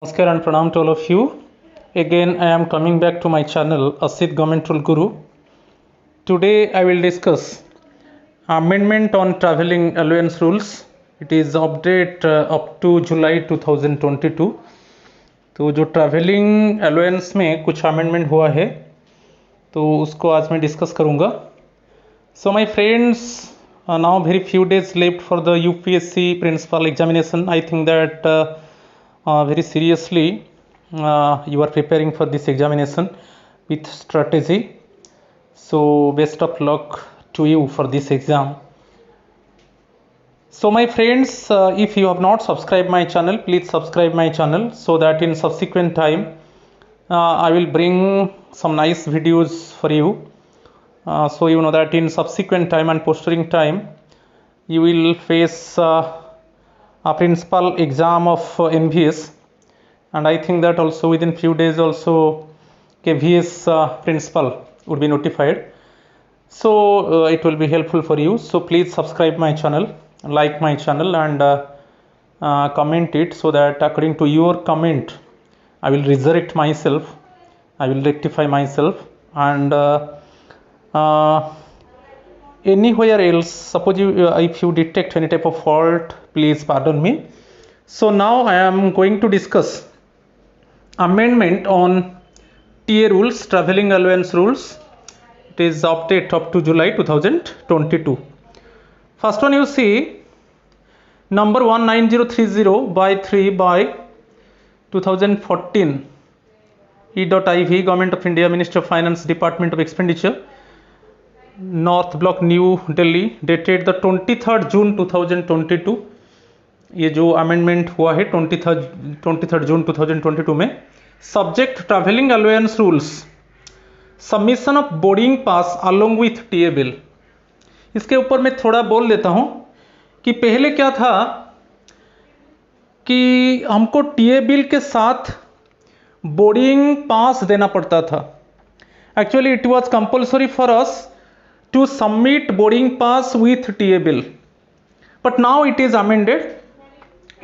Namaskar and pranam to all of you. Again, I am coming back to my channel, Asit Government Rule Guru. Today, I will discuss amendment on traveling allowance rules. It is update up to July 2022. तो जो travelling allowance में कुछ amendment हुआ है तो उसको आज मैं डिस्कस करूँगा. So my friends, now very few days left for the UPSC principal examination. I think that very seriously you are preparing for this examination with strategy. So best of luck to you for this exam. So my friends, if you have not subscribed my channel, please subscribe my channel so that in subsequent time I will bring some nice videos for you. So you know that in subsequent time and posterior time you will face a principal exam of NVS, and I think that also within few days also KVS principal would be notified. So it will be helpful for you. So please subscribe my channel, like my channel, and comment it so that according to your comment I will resurrect myself, I will rectify myself, and anywhere else, suppose you if you detect any type of fault, please pardon me. So now I am going to discuss amendment on TA rules, traveling allowance rules. It is update up to July 2022. First one you see number 19030 by 3 by 2014 E.IV, Government of India, Ministry of Finance, Department of Expenditure, north block new Delhi, dated the 23 जून 2022. ये जो amendment हुआ है 23 जून 2022 में. Subject travelling allowance rules, submission of boarding pass along with TA bill. इसके ऊपर मैं थोड़ा बोल देता हूँ कि पहले क्या था कि हमको टीए बिल के साथ बोर्डिंग पास देना पड़ता था. Actually it was compulsory for us to submit boarding pass with TA bill, but now it is amended.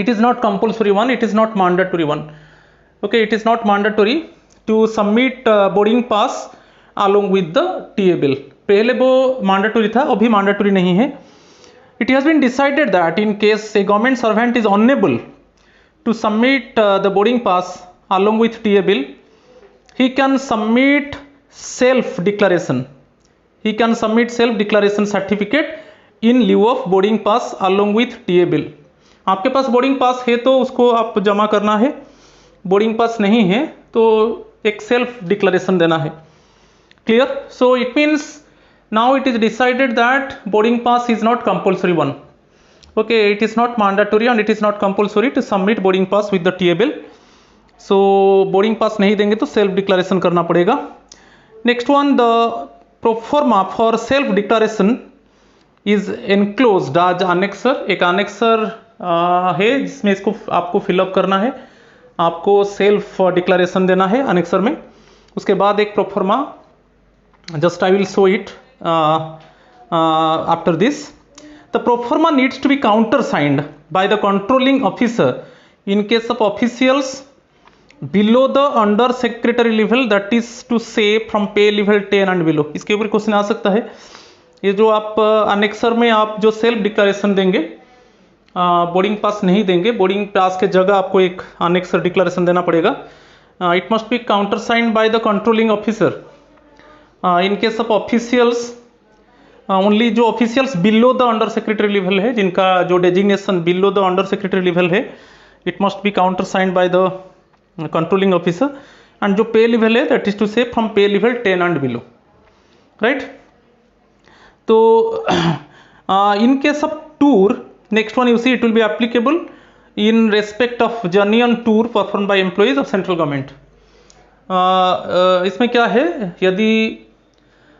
It is not compulsory one, it is not mandatory one. Okay, it is not mandatory to submit boarding pass along with the TA bill. पहले वो mandatory था, अभी mandatory नहीं है. It has been decided that in case a government servant is unable to submit the boarding pass along with TA bill, he can submit self declaration. He can submit self declaration certificate in lieu of boarding pass along with TA bill. आपके पास boarding pass है तो उसको आप जमा करना है, boarding pass नहीं है तो एक सेल्फ डिक्लेरेशन देना है. Clear? So it means now it is decided that boarding pass is not compulsory one. Okay, it is not mandatory and it is not compulsory to submit boarding pass with the TA bill. So boarding pass नहीं देंगे तो self declaration करना पड़ेगा. Next one, the proforma for self declaration is enclosed as annexure. एक annexure है जिसमें इसको आपको फिलअप करना है, आपको सेल्फ डिक्लेरेशन देना है अनेक्सर में. उसके बाद एक proforma, just I will show it after this. The proforma needs to be counter signed by the controlling officer in case of officials below the under secretary level, that is to say from pay level 10 and below. इसके ऊपर question आ सकता है. ये जो आप annexure में आप जो सेल्फ डिक्लेरेशन देंगे, बोर्डिंग पास नहीं देंगे, बोर्डिंग पास के जगह आपको एक अनेक्सर डिक्लेरेशन देना पड़ेगा. It must be counter signed by the controlling officer. In case of officials only, जो officials below the under secretary level है, जिनका जो designation below the under secretary level है, it must be counter signed by the controlling officer. And जो pay level है that is to say from pay level 10 and below. Right? तो in case of tour, next one you see, it will be applicable in respect of journey on tour perform by employees of central government. इसमें क्या है, यदि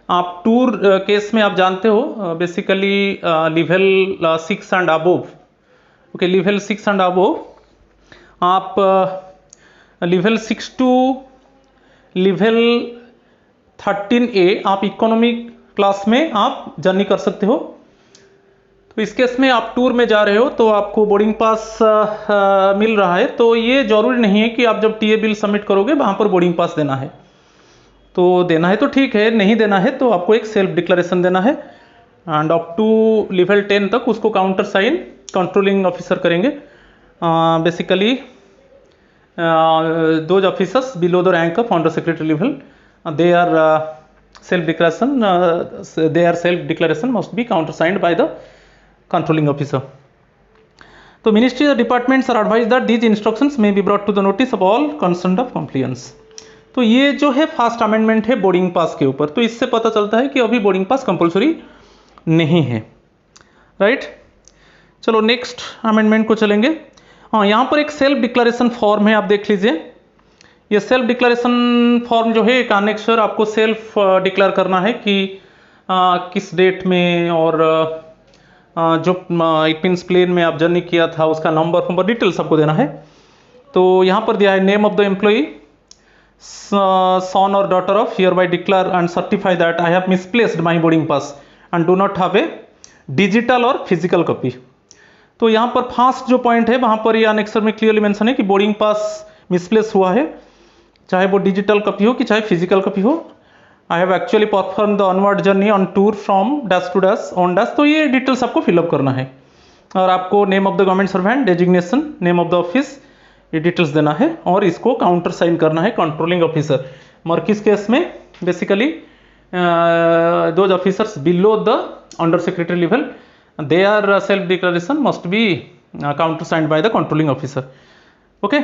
आप tour case में आप जानते हो basically level 6 and above. Okay, level 6 and above आप लेवल 6 टू लेवल 13A आप इकोनॉमिक क्लास में आप जर्नी कर सकते हो. तो इस केस में आप टूर में जा रहे हो तो आपको बोर्डिंग पास मिल रहा है, तो ये जरूरी नहीं है कि आप जब टीए बिल सबमिट करोगे वहाँ पर बोर्डिंग पास देना है। तो देना है तो ठीक है, नहीं देना है तो आपको एक सेल्फ डिक्लेरेशन देना है, एंड अप टू लेवल 10 तक उसको काउंटर साइन कंट्रोलिंग ऑफिसर करेंगे। Basically those officers below the rank of under secretary level, they are self declaration must be countersigned by the controlling officer. तो ministry or departments are advised that these instructions may be brought to the notice of all concerned of compliance. तो ये जो है first amendment है boarding pass के ऊपर, तो इससे पता चलता है कि अभी बोर्डिंग पास कंपलसरी नहीं है, राइट। चलो नेक्स्ट अमेंडमेंट को चलेंगे। हाँ, यहाँ पर एक सेल्फ डिक्लेरेशन फॉर्म है, आप देख लीजिए। ये सेल्फ डिक्लेरेशन फॉर्म जो है एक अनेक्सर आपको सेल्फ डिक्लेयर करना है कि किस डेट में, और जो इट मीन्स प्लेन में आप जर्नी किया था उसका नंबर डिटेल्स आपको देना है। तो यहाँ पर दिया है name of the employee, son or daughter of hereby declare and certify that I have misplaced my boarding pass and do not have a digital or physical copy। तो यहाँ पर फर्स्ट जो पॉइंट है वहाँ पर ये अनेक्सर में clearly mention है कि बोर्डिंग पास मिसप्लेस हुआ है, चाहे वो डिजिटल कॉपी हो कि चाहे फिजिकल कॉपी हो। I have actually perform the onward journey on tour from dash to dash on dash. तो ये डिटेल्स आपको फिलअप करना है, और आपको name of the government servant, designation, name of the office, ये डिटेल्स देना है, और इसको काउंटर साइन करना है कंट्रोलिंग ऑफिसर। मगर किस केस में, basically those officers below the under secretary level, they are self declaration must be counter signed by the controlling officer. Okay,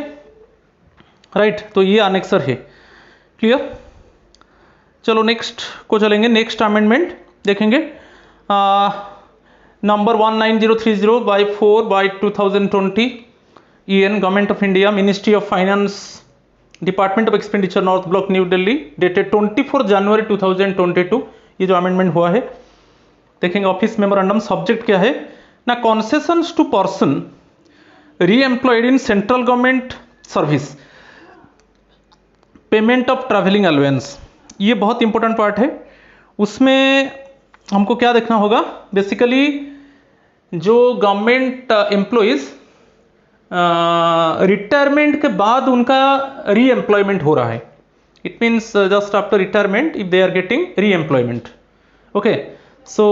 right. तो ये अनेक्सर है, क्लियर। चलो नेक्स्ट को चलेंगे। नेक्स्ट अमेंडमेंट देखेंगे, number 19030/4/2020 EN government of India, ministry of finance, department of expenditure, north block, new Delhi, dated 24 January 2022। ये जो amendment हुआ है देखेंगे। ऑफिस मेमोरेंडम, सब्जेक्ट क्या है ना, कॉन्सेशंस टू पर्सन री employed in central government service, payment of travelling allowance. ये बहुत इंपॉर्टेंट पार्ट है। उसमें हमको क्या देखना होगा, बेसिकली जो गवर्नमेंट एम्प्लॉयज़ रिटायरमेंट के बाद उनका री एम्प्लॉयमेंट हो रहा है, it means just after retirement if they are getting reemployment, okay. So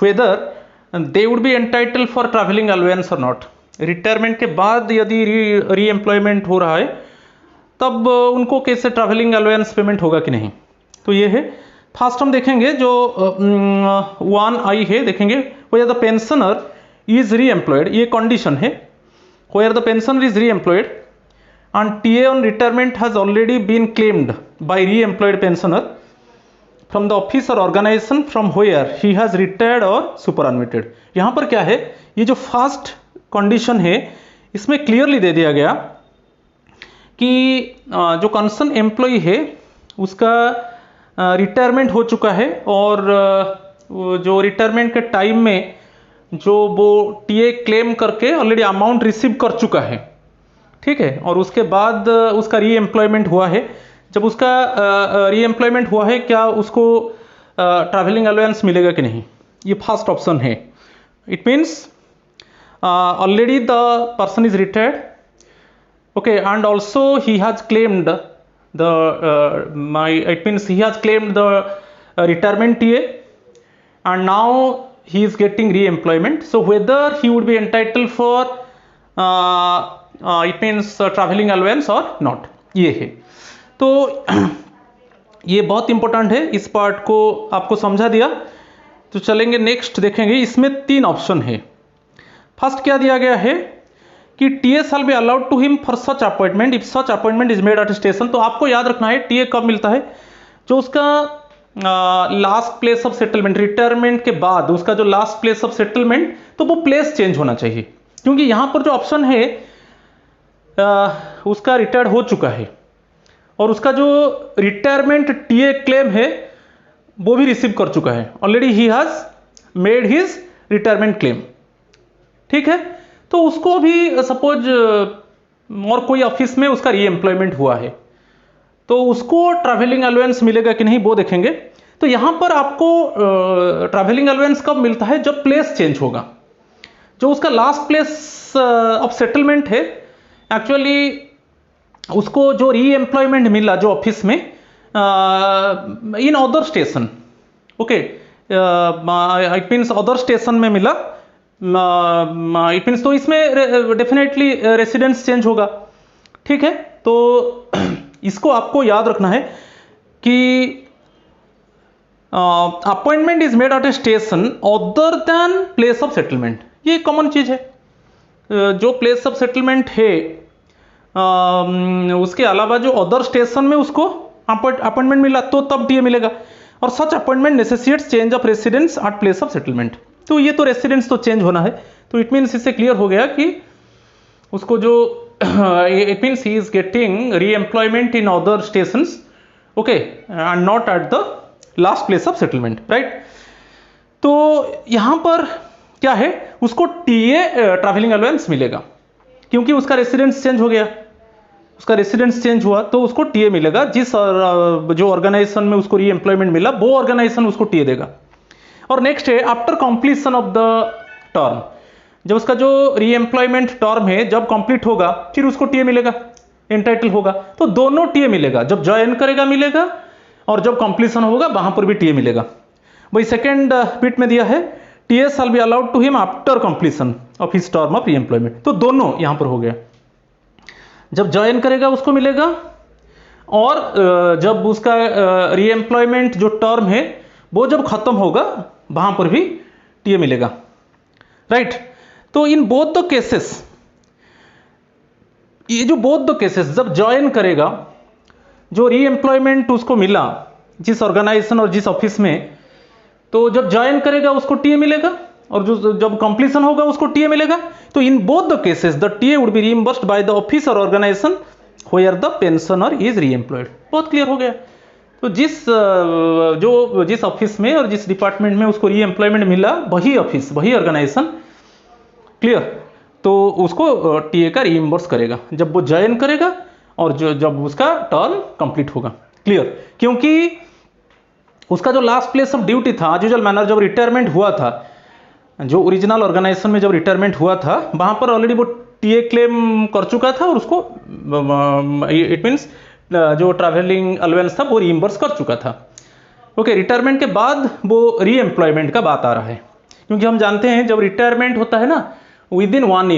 whether they would be entitle for travelling allowance और नॉट। रिटायरमेंट के बाद यदि री एम्प्लॉयमेंट हो रहा है तब उनको कैसे ट्रैवलिंग अलाउंस पेमेंट होगा कि नहीं। तो ये है। फर्स्ट हम देखेंगे जो 1I है, देखेंगे where the pensioner is reemployed, ये कंडीशन है। Where the pensioner is reemployed and TA on retirement has already been claimed by reemployed pensioner from the office और organisation from where he has retired और superannuated. यहाँ पर क्या है, ये जो फर्स्ट कंडीशन है इसमें क्लियरली दे दिया गया कि जो कंसर्न एम्प्लॉय है उसका रिटायरमेंट हो चुका है, और जो रिटायरमेंट के टाइम में जो वो TA क्लेम करके ऑलरेडी अमाउंट रिसीव कर चुका है, ठीक है, और उसके बाद उसका री एम्प्लॉयमेंट हुआ है। जब उसका री एम्प्लॉयमेंट हुआ है, क्या उसको ट्रैवलिंग अलाउंस मिलेगा कि नहीं, ये फर्स्ट ऑप्शन है। It means already the person is retired, okay, and also he has claimed the it means he has claimed the retirement TA, and now he is getting re-employment. So whether he would be entitled for it means traveling allowance or not, ये है। तो ये बहुत important है, इस part को आपको समझा दिया। तो चलेंगे नेक्स्ट देखेंगे। इसमें 3 ऑप्शन है। फर्स्ट क्या दिया गया है कि TA shall be allowed to him for such appointment if such appointment is made at station। तो आपको याद रखना है TA कब मिलता है, जो उसका last place of settlement, retirement के बाद उसका जो लास्ट प्लेस ऑफ सेटलमेंट, तो वो प्लेस चेंज होना चाहिए, क्योंकि यहाँ पर जो ऑप्शन है उसका रिटायर्ड हो चुका है, और उसका जो रिटायरमेंट TA क्लेम है वो भी रिसीव कर चुका है, already he has made his retirement claim, ठीक है। तो उसको भी सपोज और कोई ऑफिस में उसका री एम्प्लॉयमेंट हुआ है, तो उसको ट्रैवलिंग अलाउंस मिलेगा कि नहीं वो देखेंगे। तो यहाँ पर आपको ट्रैवलिंग अलाउंस कब मिलता है? जब प्लेस चेंज होगा। जो उसका लास्ट प्लेस ऑफ सेटलमेंट है, एक्चुअली उसको जो री एम्प्लॉयमेंट मिला जो ऑफिस में इन other station, okay, it means other station में मिला, इट मीन्स तो इसमें डेफिनेटली रेसिडेंस चेंज होगा, ठीक है। तो इसको आपको याद रखना है कि appointment is made at a station other then place of settlement, ये कॉमन चीज है। जो प्लेस ऑफ सेटलमेंट है उसके अलावा जो अदर स्टेशन में उसको अपॉइंटमेंट मिला तो तब टीए मिलेगा, और such appointment necessitates change of residence at place of settlement. तो ये तो रेसिडेंस तो चेंज होना है, तो इट मीन्स इससे क्लियर हो गया कि उसको जो it means he is getting री employment in other stations, okay, and not at the last place of settlement, right. तो यहां पर क्या है, उसको टीए ट्रैवलिंग अलाउंस मिलेगा क्योंकि उसका रेसिडेंस चेंज हो गया, उसका रेसिडेंस चेंज हुआ तो उसको टीए मिलेगा। जिस जो ऑर्गेनाइजेशन में उसको री एम्प्लॉयमेंट मिला वो ऑर्गेनाइजेशन उसको टीए देगा। और नेक्स्ट है after completion of the term, जब उसका जो री एम्प्लॉयमेंट टर्म है जब कंप्लीट होगा फिर उसको टीए मिलेगा, एंटाइटल होगा। तो दोनों टीए मिलेगा, जब ज्वाइन करेगा मिलेगा और जब कंप्लीशन होगा वहां पर भी टीए मिलेगा। वही सेकेंड बिट में दिया है TA shall be allowed to him after completion of his term of reemployment. तो दोनों यहां पर हो गया, जब ज्वाइन करेगा उसको मिलेगा और जब उसका री एम्प्लॉयमेंट जो टर्म है वो जब खत्म होगा वहां पर भी टीए मिलेगा, राइट। तो इन बोथ द केसेस, ये जो बोथ द केसेस, जब ज्वाइन करेगा, जो री एम्प्लॉयमेंट उसको मिला जिस ऑर्गेनाइजेशन और जिस ऑफिस में, तो जब ज्वाइन करेगा उसको टीए मिलेगा और जो जब कंप्लीशन होगा उसको टीए मिलेगा। तो in both the cases the TA would be reimbursed by the office और organisation where the pensioner is re-employed. बहुत क्लियर हो गया। तो जिस ऑफिस में और जिस डिपार्टमेंट में उसको रीएम्प्लॉयमेंट मिला वही ऑफिस वही ऑर्गेनाइजेशन, क्लियर, तो उसको टीए का रीइंबर्स करेगा जब वो ज्वाइन करेगा और जब उसका टर्म कंप्लीट होगा, क्लियर। क्योंकि उसका जो लास्ट प्लेस ऑफ ड्यूटी था एज यूजुअल मैनर, जब रिटायरमेंट हुआ था, जो ओरिजिनल ऑर्गेनाइजेशन में जब रिटायरमेंट हुआ था वहां पर ऑलरेडी वो टीए क्लेम कर चुका था और उसको इट मींस जो ट्रैवलिंग अलाउंस था वो रीइंबर्स कर चुका था, ओके। रिटायरमेंट के बाद वो रीएम्प्लॉयमेंट का बात आ रहा है, क्योंकि हम जानते हैं जब रिटायरमेंट होता है ना, with in 1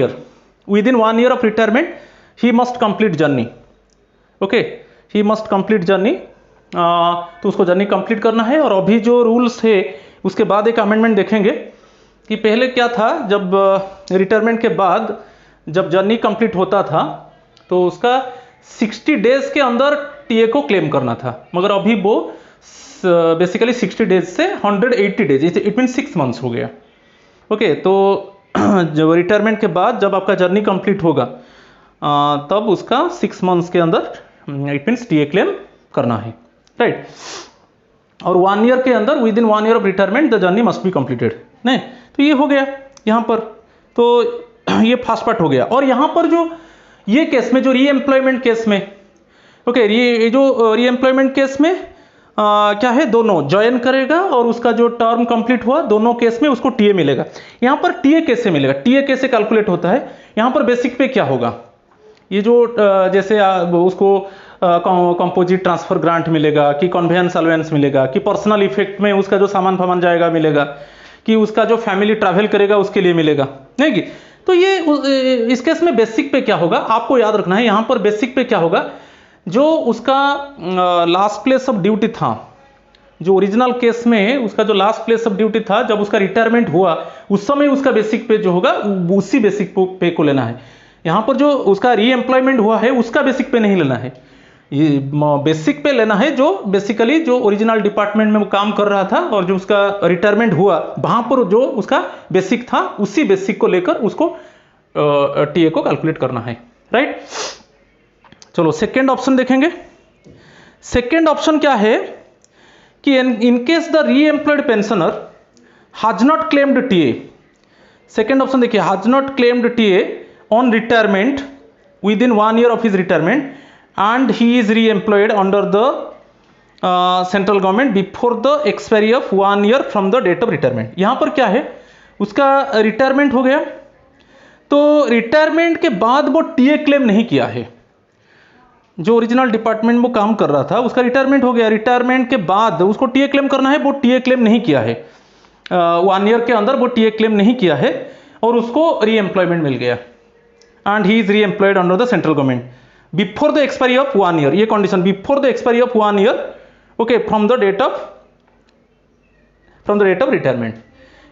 year of retirement he must complete journey, okay, he must complete journey. तो उसको जर्नी कंप्लीट करना है। और अभी जो रूल्स है उसके बाद एक अमेंडमेंट देखेंगे कि पहले क्या था, जब रिटायरमेंट के बाद जब जर्नी कंप्लीट होता था तो उसका 60 डेज के अंदर टीए को क्लेम करना था, मगर अभी वो बेसिकली 60 डेज से 180 डेज, इट मीन 6 मंथ्स हो गया, ओके। तो जब रिटायरमेंट के बाद जब आपका जर्नी कंप्लीट होगा तब उसका 6 मंथ्स के अंदर इट मीन्स टीए क्लेम करना है, राइट। और 1 ईयर के अंदर, with in 1 year of retirement the journey must be completed, नहीं। तो ये हो गया यहाँ पर, तो ये फर्स्ट पार्ट हो गया। और यहाँ पर जो ये केस में, जो रीएम्प्लॉयमेंट केस में, ओके, ये जो रीएम्प्लॉयमेंट केस में क्या है, दोनों ज्वाइन करेगा और उसका जो टर्म कंप्लीट हुआ, दोनों केस में उसको टीए मिलेगा। यहाँ पर टीए कैसे मिलेगा, टीए कैसे कैलकुलेट होता है, यहाँ पर बेसिक पे क्या होगा, ये जो जैसे उसको कंपोजिट ट्रांसफर ग्रांट मिलेगा कि कन्वेंस अलाउंस मिलेगा कि पर्सनल इफेक्ट में उसका जो सामान फामान जाएगा मिलेगा कि उसका जो फैमिली ट्रैवल करेगा उसके लिए मिलेगा, नहीं कि। तो ये इस केस में बेसिक पे क्या होगा आपको याद रखना है। यहाँ पर बेसिक पे क्या होगा, जो उसका लास्ट प्लेस ऑफ ड्यूटी था, जो ओरिजिनल केस में उसका जो लास्ट प्लेस ऑफ ड्यूटी था, जब उसका रिटायरमेंट हुआ उस समय उसका बेसिक पे जो होगा उसी बेसिक पे को लेना है। यहाँ पर जो उसका रीएम्प्लॉयमेंट हुआ है उसका बेसिक पे नहीं लेना है, ये बेसिक पे लेना है जो बेसिकली जो ओरिजिनल डिपार्टमेंट में वो काम कर रहा था और जो उसका रिटायरमेंट हुआ वहां पर जो उसका बेसिक था उसी बेसिक को लेकर उसको टीए को कैलकुलेट करना है, राइट। चलो सेकेंड ऑप्शन देखेंगे। सेकेंड ऑप्शन क्या है कि in case the re-employed pensioner has not claimed TA, second option देखिए, has not claimed TA on retirement within 1 year of his retirement and he is re-employed under the central government before the expiry of 1 year from the date of retirement. यहाँ पर क्या है, उसका retirement हो गया, तो retirement के बाद वो टीए क्लेम नहीं किया है। जो ओरिजिनल डिपार्टमेंट में वो काम कर रहा था उसका रिटायरमेंट हो गया, रिटायरमेंट के बाद उसको टीए क्लेम करना है, वो टीए क्लेम नहीं किया है, 1 ईयर के अंदर वो टीए क्लेम नहीं किया है और उसको री एम्प्लॉयमेंट मिल गया and he is re-employed under the central government before the expiry of 1 year. ये condition before the expiry of 1 year, okay, from the date of retirement.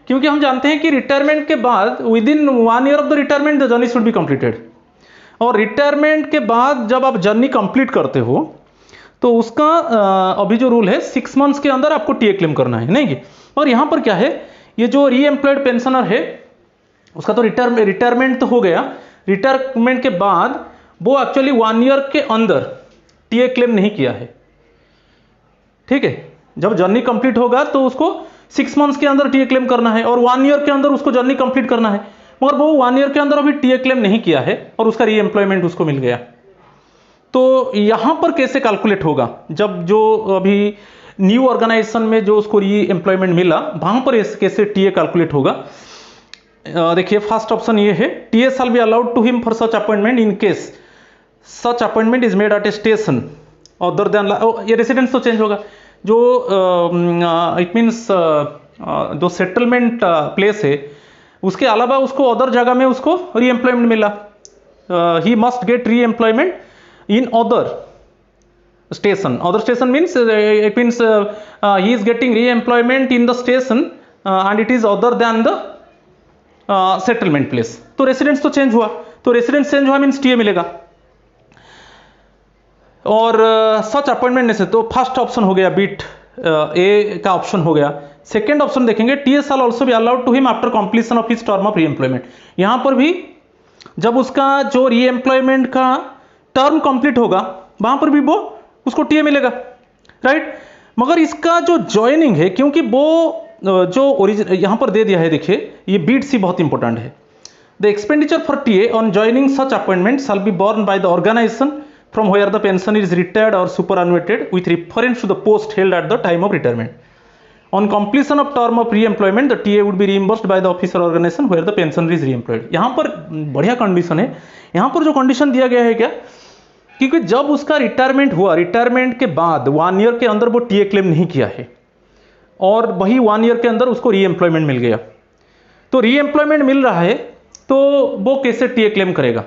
क्योंकि हम जानते हैं कि रिटायरमेंट के बाद within 1 year of the retirement the journey should be completed, और retirement के बाद जब आप जर्नी कंप्लीट करते हो तो उसका अभी जो रूल है 6 मंथ्स के अंदर आपको टीए क्लेम करना है, नहीं? और यहाँ पर क्या है, ये जो री एम्प्लॉयड पेंशनर है उसका तो रिटायरमेंट तो हो गया, रिटायरमेंट के बाद वो एक्चुअली 1 ईयर के अंदर टीए क्लेम नहीं किया है, ठीक है? जब जर्नी कंप्लीट होगा तो उसको 6 मंथ्स के अंदर टीए क्लेम करना है और 1 ईयर के अंदर उसको जर्नी कंप्लीट करना है, मगर वो 1 ईयर के अंदर अभी टीए क्लेम नहीं किया है और उसका री एम्प्लॉयमेंट उसको मिल गया। तो यहाँ पर कैसे कैलकुलेट होगा, जब जो अभी न्यू ऑर्गेनाइजेशन में जो उसको री एम्प्लॉयमेंट मिला वहां पर कैसे टीए कैलकुलेट होगा? देखिए, फर्स्ट ऑप्शन ये है, TA shall be allowed to him for such appointment in case such appointment is made at a station other than, ये रेसिडेंस तो चेंज होगा, जो इट मीन्स जो सेटलमेंट प्लेस है उसके अलावा उसको अदर जगह में उसको री एम्प्लॉयमेंट मिला, ही मस्ट गेट री employment in other station means it means he is getting री employment in the station and it is other than the settlement place. तो रेसिडेंस तो चेंज हुआ, तो रेसिडेंस चेंज हुआ means TA मिलेगा। और such appointment में से तो फर्स्ट ऑप्शन हो गया, बीट ए का ऑप्शन हो गया। सेकेंड ऑप्शन देखेंगे, TA shall also be allowed to him after completion of his term of reemployment. यहां पर भी जब उसका जो री एम्प्लॉयमेंट का टर्म कंप्लीट होगा वहां पर भी वो उसको टीए मिलेगा, राइट? मगर इसका जो ज्वाइनिंग है, क्योंकि वो जो ओरिजिन यहां पर दे दिया है, देखिए ये बीट सी बहुत इंपॉर्टेंट है, the expenditure for TA on joining such appointment shall be borne by the organization from where the pension is retired or superannuated with reference to the post held at the time of retirement. On completion of term of re-employment, the TA would be reimbursed by the officer organization where the pensioner is re-employed. यहाँ पर बढ़िया condition है। यहाँ पर जो condition दिया गया है क्या, क्योंकि जब उसका रिटायरमेंट हुआ, रिटायरमेंट के बाद 1 ईयर के अंदर वो टीए क्लेम नहीं किया है और वही 1 ईयर के अंदर उसको री एम्प्लॉयमेंट मिल गया, तो री एम्प्लॉयमेंट मिल रहा है तो वो कैसे टीए क्लेम करेगा?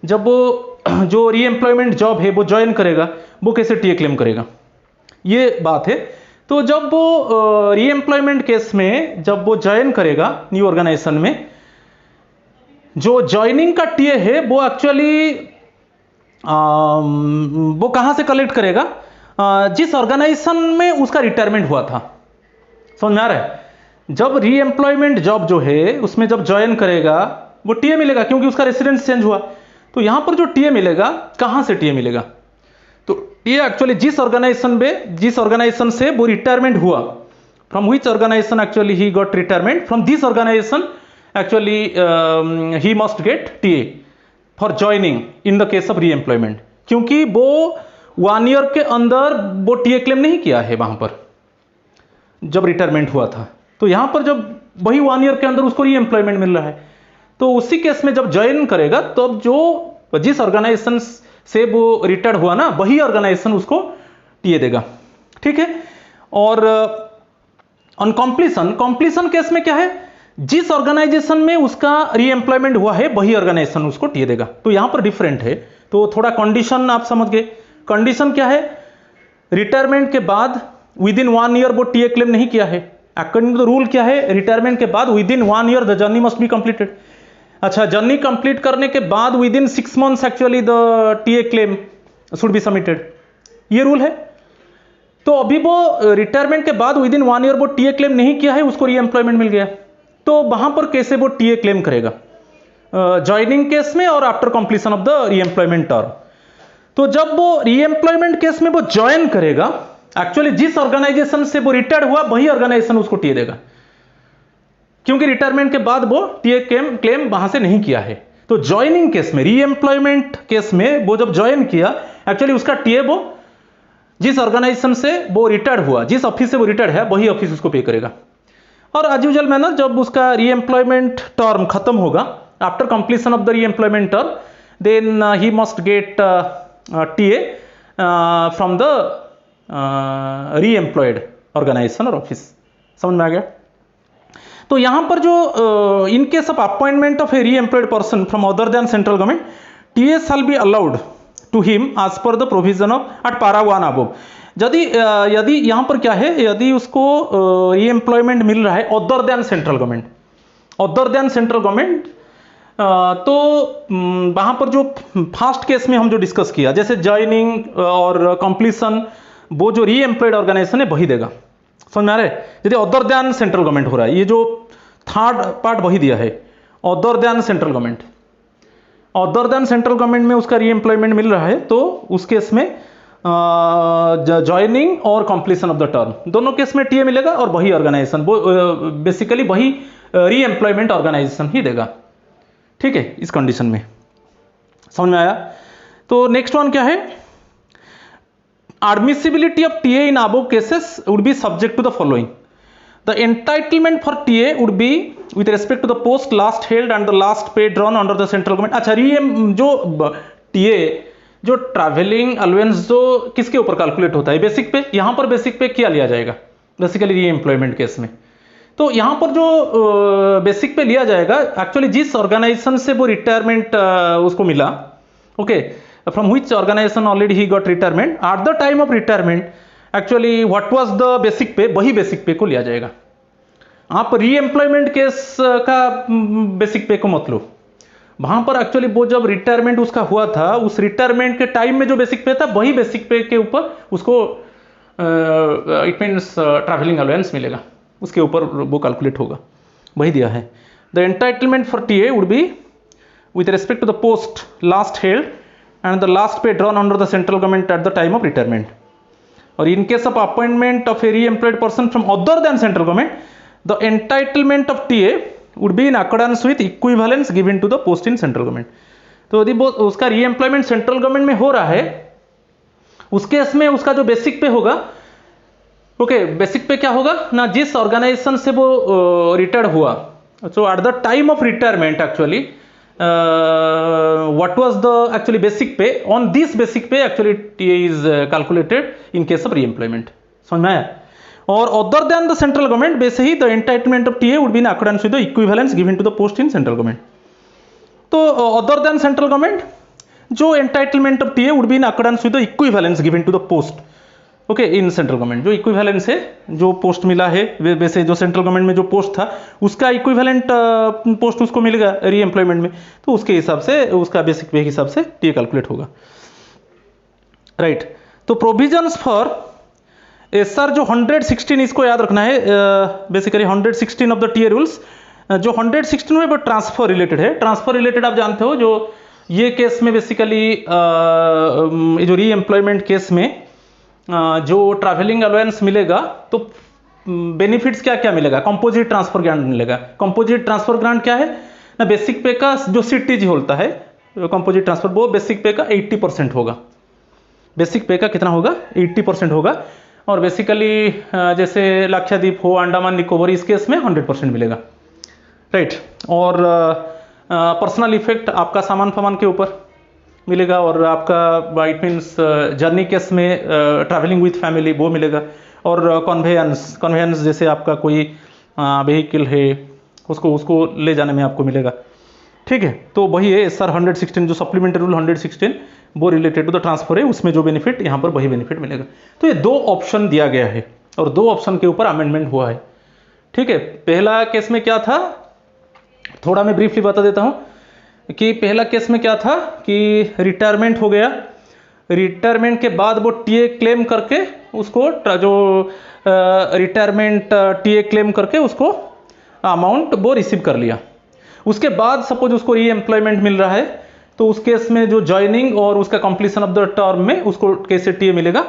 जब वो जो री एम्प्लॉयमेंट जॉब है वो ज्वाइन करेगा, वो कैसे टीए क्लेम करेगा, ये बात है। तो जब वो री एम्प्लॉयमेंट केस में जब वो ज्वाइन करेगा न्यू ऑर्गेनाइजेशन में, जो ज्वाइनिंग का टीए है वो एक्चुअली वो कहां से कलेक्ट करेगा? जिस ऑर्गेनाइजेशन में उसका रिटायरमेंट हुआ था। समझ में आ रहा है? जब री एम्प्लॉयमेंट जॉब जो है उसमें जब ज्वाइन करेगा वो टीए मिलेगा, क्योंकि उसका रेसिडेंस चेंज हुआ। तो यहां पर जो टीए मिलेगा, कहां से टीए मिलेगा? तो टीए एक्चुअली जिस ऑर्गेनाइजेशन से वो रिटायरमेंट हुआ, from which organization actually he got retirement, from this organization actually he must get TA for joining in the case of reemployment, क्योंकि वो 1 ईयर के अंदर वो टीए क्लेम नहीं किया है वहां पर जब रिटायरमेंट हुआ था। तो यहां पर जब वही 1 ईयर के अंदर उसको री एम्प्लॉयमेंट मिल रहा है, तो उसी केस में जब ज्वाइन करेगा तब तो जो जिस ऑर्गेनाइजेशन से वो रिटायर्ड हुआ ना, वही ऑर्गेनाइजेशन उसको टीए देगा, ठीक है? और ऑन कंप्लीशन केस में क्या है, जिस ऑर्गेनाइजेशन में उसका री एम्प्लॉयमेंट हुआ है वही ऑर्गेनाइजेशन उसको टीए देगा। तो यहां पर डिफरेंट है, तो थोड़ा कंडीशन आप समझ गए। कंडीशन क्या है? रिटायरमेंट के बाद विद इन 1 ईयर वो टीए क्लेम नहीं किया है। अकॉर्डिंग टू द रूल क्या है? रिटायरमेंट के बाद within 1 year the journey must be completed. अच्छा, जर्नी कंप्लीट करने के बाद with in 6 months actually the TA claim should be submitted, ये रूल है। तो अभी वो रिटायरमेंट के बाद विद इन 1 ईयर वो टीए क्लेम नहीं किया है, उसको री एम्प्लॉयमेंट मिल गया, तो वहां पर कैसे वो टीए क्लेम करेगा? ज्वाइनिंग केस में और आफ्टर कंप्लीशन ऑफ द री एम्प्लॉयमेंट टर्म। तो जब वो री एम्प्लॉयमेंट केस में वो ज्वाइन करेगा, एक्चुअली जिस ऑर्गेनाइजेशन से वो रिटायर्ड हुआ वही ऑर्गेनाइजेशन उसको टीए देगा, क्योंकि रिटायरमेंट के बाद वो टीए क्लेम वहां से नहीं किया है। तो ज्वाइनिंग केस में, री एम्प्लॉयमेंट केस में वो जब ज्वाइन किया, एक्चुअली उसका टीए वो जिस ऑर्गेनाइजेशन से वो रिटायर्ड हुआ, जिस ऑफिस से वो रिटायर्ड है, वही ऑफिस उसको पे करेगा। और एज यूजुअल मैनर जब उसका रीएम्प्लॉयमेंट टर्म खत्म होगा, after completion of the re-employment term, then he must get TA from the re-employed organisation और ऑफिस। समझ में आ गया? तो यहां पर जो in case of appointment of a re-employed person from other than central government, TA shall be allowed to him as per the provision of at para 1 above. यदि यहाँ पर क्या है, यदि उसको रीएम्प्लॉयमेंट मिल रहा है other than central government, other than central government, तो वहाँ पर जो फर्स्ट केस में हम जो डिस्कस किया, जैसे ज्वाइनिंग और कंप्लीशन, वो जो रीएम्प्लॉयड ऑर्गेनाइजेशन है वही देगा। समझ में आ रहा है? यदि अदर देन सेंट्रल गवर्नमेंट हो रहा है, ये जो थर्ड पार्ट वही दिया है, other than central government, other than central government में उसका रीएम्प्लॉयमेंट मिल रहा है, तो उस केस में ज्वाइनिंग और कंप्लीशन ऑफ द टर्म, दोनों केस में टीए मिलेगा और वही ऑर्गेनाइजेशन, वो बेसिकली वही रीएम्प्लॉयमेंट ऑर्गेनाइजेशन ही देगा। ठीक है, इस कंडीशन में। समझ में आया? तो नेक्स्ट वन क्या है, admissibility of TA in above cases would be subject to the following. The entitlement for TA would be with respect to the post last held and the last pay drawn under the central government. अच्छा, जो TA, जो travelling allowance जो किसके ऊपर calculate होता है, basic पे। यहां पर बेसिक पे क्या लिया जाएगा बेसिकली रीएम्प्लॉयमेंट केस में, तो यहां पर जो बेसिक पे लिया जाएगा, एक्चुअली जिस ऑर्गेनाइजेशन से वो रिटायरमेंट उसको मिला, okay, from which organization already he got retirement, at the time of retirement actually what was the basic pay, वही बेसिक पे को लिया जाएगा। आप रीएम्प्लॉयमेंट केस का बेसिक पे को मत लो, वहां पर एक्चुअली वो जब रिटायरमेंट उसका हुआ था, उस रिटायरमेंट के टाइम में जो बेसिक पे था, वही बेसिक पे के ऊपर उसको इट मीन्स ट्रैवलिंग अलाउंस मिलेगा, उसके ऊपर वो कैलकुलेट होगा, वही दिया है। The entitlement for TA would be with respect to the post last held and the last pay drawn under the central government at the time of retirement. और in case of appointment of a re-employed person from other than central government, the entitlement of TA would be in accordance with equivalence given to the post in central government। तो यदि वो उसका re-employment central government में हो रहा है, उस case में उसका जो बेसिक पे होगा, ओके, बेसिक पे क्या होगा ना, जिस ऑर्गेनाइजेशन से वो रिटायर्ड हुआ, so at the time of retirement actually what was the actually basic pay, on this basic pay actually TA is calculated in case of re-employment. समझ में आया? और other than the central government, वैसे ही the entitlement of TA would be in accordance with the equivalence given to the post in central government. तो other than central government, जो entitlement of TA would be in accordance with the equivalence given to the post, okay, in central government. जो equivalence है, जो post मिला है, वैसे जो central government में जो पोस्ट था, उसका इक्विवेलेंट पोस्ट उसको मिलेगा रीएम्प्लॉयमेंट में, तो उसके हिसाब से, उसका बेसिक पे के हिसाब से टीए कैलकुलेट होगा। राइट। तो प्रोविजंस फॉर सर जो 116, इसको याद रखना है, basically 116 of the TA rules, जो 116 में वो ट्रांसफर रिलेटेड है। ट्रांसफर रिलेटेड आप जानते हो, जो ये केस में बेसिकली जो रीएम्प्लॉयमेंट केस में जो ट्रैवलिंग अलाउंस मिलेगा, तो बेनिफिट्स क्या क्या मिलेगा, कंपोजिट ट्रांसफर ग्रांट मिलेगा। कंपोजिट ट्रांसफर ग्रांट क्या है ना, बेसिक पे का जो सीटीजी होता है कंपोजिट ट्रांसफर, वो बेसिक पे का 80% होगा। बेसिक पे का कितना होगा, 80% होगा। और बेसिकली जैसे लक्षद्वीप हो, अंडमान निकोबार, इस केस में 100% मिलेगा। राइट। और पर्सनल इफेक्ट आपका सामान फामान के ऊपर मिलेगा, और आपका इट मीन्स जर्नी केस में ट्रैवलिंग विथ फैमिली वो मिलेगा। और कन्वेयंस जैसे आपका कोई व्हीकल है, उसको ले जाने में आपको मिलेगा। ठीक है, तो वही है सर 116, जो सप्लीमेंट्री रूल 116 वो रिलेटेड टू द ट्रांसफर है, उसमें जो बेनिफिट, यहाँ पर वही बेनिफिट मिलेगा। तो ये 2 ऑप्शन दिया गया है और 2 ऑप्शन के ऊपर अमेंडमेंट हुआ है। ठीक है, पहला केस में क्या था, थोड़ा मैं ब्रीफली बता देता हूँ कि पहला केस में क्या था कि रिटायरमेंट हो गया, रिटायरमेंट के बाद वो टीए क्लेम करके उसको, जो रिटायरमेंट टीए क्लेम करके उसको अमाउंट वो रिसीव कर लिया। उसके बाद सपोज उसको रीएम्प्लॉयमेंट मिल रहा है, तो उस केस में जो ज्वाइनिंग और उसका कंप्लीशन ऑफ द टर्म में उसको कैसे टीए मिलेगा